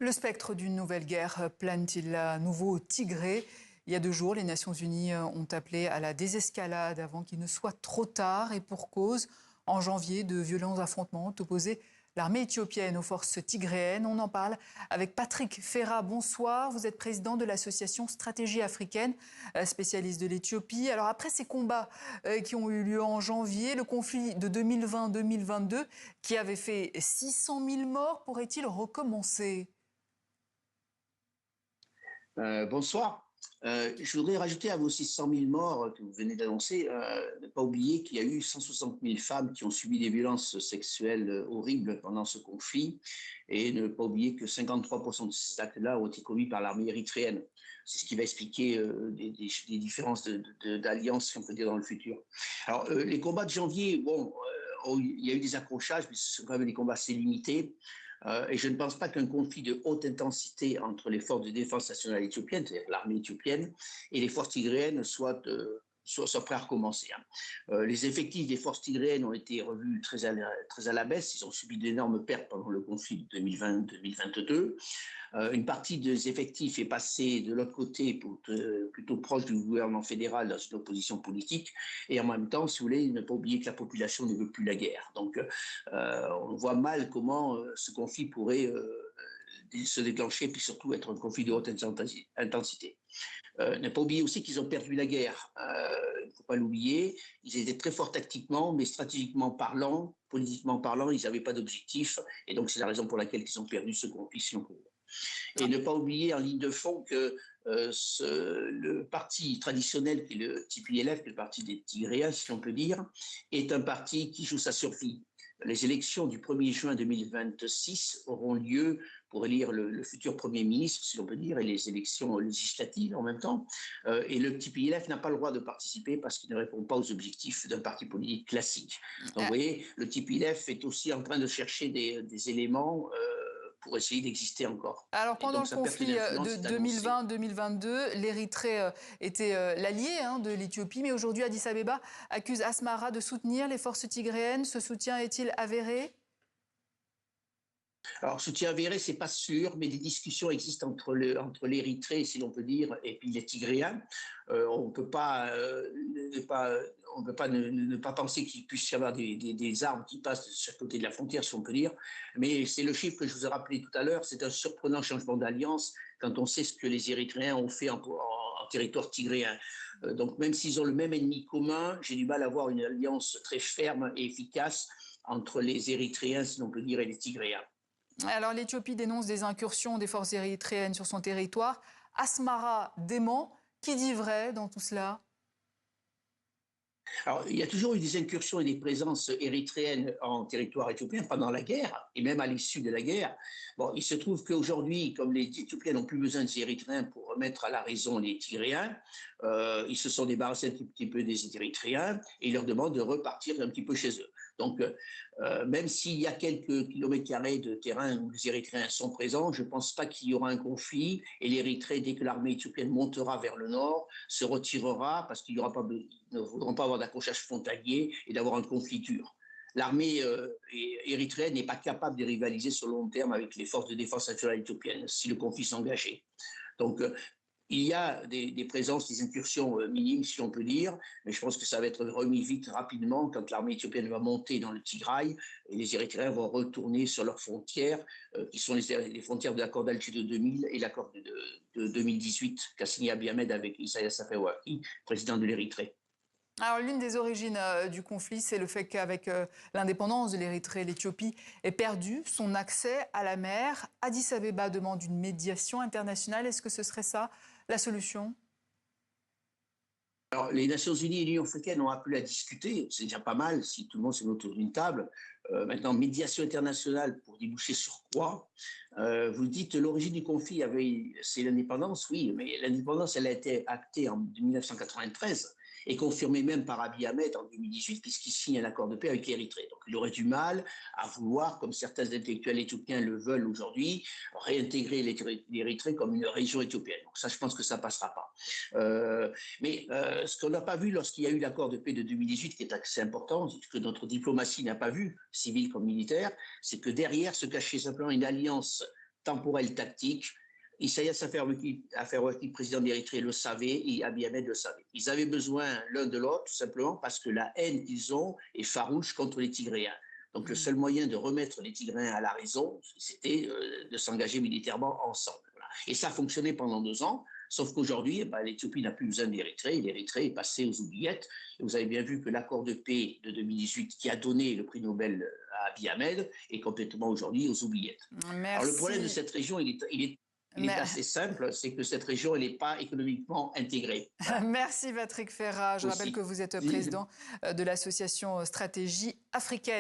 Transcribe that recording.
Le spectre d'une nouvelle guerre plane-t-il à nouveau au Tigré? Il y a 2 jours, les Nations Unies ont appelé à la désescalade avant qu'il ne soit trop tard et pour cause. En janvier, de violents affrontements ont opposé l'armée éthiopienne aux forces tigréennes. On en parle avec Patrick Ferra. Bonsoir, vous êtes président de l'association Stratégie africaine, spécialiste de l'Éthiopie. Alors après ces combats qui ont eu lieu en janvier, le conflit de 2020-2022 qui avait fait 600 000 morts, pourrait-il recommencer? Bonsoir. Je voudrais rajouter à vos 600 000 morts que vous venez d'annoncer, ne pas oublier qu'il y a eu 160 000 femmes qui ont subi des violences sexuelles horribles pendant ce conflit et ne pas oublier que 53% de ces actes-là ont été commis par l'armée érythréenne. C'est ce qui va expliquer des différences d'alliance, si on peut dire, dans le futur. Alors, les combats de janvier, bon, il y a eu des accrochages, mais ce sont quand même des combats assez limités. Et je ne pense pas qu'un conflit de haute intensité entre les forces de défense nationale éthiopiennes, c'est-à-dire l'armée éthiopienne, et les forces tigréennes soit prêt à recommencer. Les effectifs des forces tigréennes ont été revus très à la baisse. Ils ont subi d'énormes pertes pendant le conflit de 2020-2022. Une partie des effectifs est passée de l'autre côté, plutôt proche du gouvernement fédéral, dans une opposition politique. Et en même temps, si vous voulez, ne pas oublier que la population ne veut plus la guerre. Donc, on voit mal comment ce conflit pourrait se déclencher, puis surtout être un conflit de haute intensité. Ne pas oublier aussi qu'ils ont perdu la guerre. Il ne faut pas l'oublier. Ils étaient très forts tactiquement, mais stratégiquement parlant, politiquement parlant, ils n'avaient pas d'objectif. Et donc, c'est la raison pour laquelle ils ont perdu ce conflit, si on peut. Et ne pas oublier en ligne de fond que le parti traditionnel, qui est le TPLF, qui est le parti des Tigréens, si on peut dire, est un parti qui joue sa survie. Les élections du 1er juin 2026 auront lieu pour élire le futur Premier ministre, si l'on peut dire, et les élections législatives en même temps. Et le TPLF n'a pas le droit de participer parce qu'il ne répond pas aux objectifs d'un parti politique classique. Donc, vous voyez, le TPLF est aussi en train de chercher des éléments pour essayer d'exister encore. Alors, Et pendant donc, le sa perte conflit d'influence de est annoncée. 2020-2022, l'Érythrée était l'allié de l'Éthiopie, mais aujourd'hui, Addis Abeba accuse Asmara de soutenir les forces tigréennes. Ce soutien est-il avéré? Alors, soutien avéré, c'est pas sûr, mais des discussions existent entre l'Érythrée, si l'on peut dire, et puis les Tigréens. On ne peut pas, ne pas penser qu'il puisse y avoir des armes qui passent de chaque côté de la frontière, si on peut dire. Mais c'est le chiffre que je vous ai rappelé tout à l'heure. C'est un surprenant changement d'alliance quand on sait ce que les Érythréens ont fait en territoire tigréen. Donc, même s'ils ont le même ennemi commun, j'ai du mal à voir une alliance très ferme et efficace entre les Érythréens, si l'on peut dire, et les Tigréens. Alors, l'Éthiopie dénonce des incursions des forces érythréennes sur son territoire. Asmara dément. Qui dit vrai dans tout cela? Alors, il y a toujours eu des incursions et des présences érythréennes en territoire éthiopien pendant la guerre et même à l'issue de la guerre. Bon, il se trouve qu'aujourd'hui, comme les Éthiopiens n'ont plus besoin des Érythréens pour remettre à la raison les Tigréens, ils se sont débarrassés un petit peu des Érythréens et ils leur demandent de repartir un petit peu chez eux. Donc, même s'il y a quelques kilomètres carrés de terrain où les Érythréens sont présents, je ne pense pas qu'il y aura un conflit et l'Érythrée, dès que l'armée éthiopienne montera vers le nord, se retirera parce qu'ils ne voudront pas avoir d'accrochage frontalier et d'avoir un conflit dur. L'armée érythréenne n'est pas capable de rivaliser sur le long terme avec les forces de défense nationale éthiopiennes si le conflit s'engageait. Donc, il y a des présences, des incursions minimes, si on peut dire, mais je pense que ça va être remis vite, rapidement, quand l'armée éthiopienne va monter dans le Tigray et les Érythréens vont retourner sur leurs frontières, qui sont les frontières de l'accord d'Alger de 2000 et l'accord de 2018 qu'a signé Abiy Ahmed avec Isaias Afewerki, président de l'Érythrée. Alors, l'une des origines du conflit, c'est le fait qu'avec l'indépendance de l'Érythrée, l'Éthiopie ait perdu son accès à la mer. Addis Abeba demande une médiation internationale. Est-ce que ce serait ça la solution? Alors, les Nations Unies et l'Union africaine ont appelé à discuter, c'est déjà pas mal si tout le monde se met autour d'une table. Maintenant, médiation internationale pour déboucher sur quoi? Vous dites l'origine du conflit, c'est l'indépendance, oui, mais l'indépendance, elle a été actée en 1993 et confirmée même par Abiy Ahmed en 2018, puisqu'il signe un accord de paix avec l'Érythrée. Donc, il aurait du mal à vouloir, comme certains intellectuels éthiopiens le veulent aujourd'hui, réintégrer l'Érythrée comme une région éthiopienne. Donc, ça, je pense que ça passera pas. Mais ce qu'on n'a pas vu lorsqu'il y a eu l'accord de paix de 2018, qui est assez important, ce que notre diplomatie n'a pas vu, civile comme militaire, c'est que derrière se cachait simplement une alliance temporelle tactique. Issaïas Afwerki, président d'Érythrée, le savait et Abiy Ahmed le savait. Ils avaient besoin l'un de l'autre, tout simplement parce que la haine qu'ils ont est farouche contre les Tigréens. Donc le seul moyen de remettre les Tigréens à la raison, c'était de s'engager militairement ensemble. Voilà. Et ça a fonctionné pendant 2 ans, sauf qu'aujourd'hui, l'Éthiopie n'a plus besoin d'Érythrée, l'Érythrée est passée aux oubliettes. Et vous avez bien vu que l'accord de paix de 2018, qui a donné le prix Nobel à Abiy Ahmed, est complètement aujourd'hui aux oubliettes. Merci. Alors le problème de cette région, il est assez simple, c'est que cette région, elle n'est pas économiquement intégrée. Voilà. Merci Patrick Ferrat. Je rappelle que vous êtes président de l'association Stratégie africaine.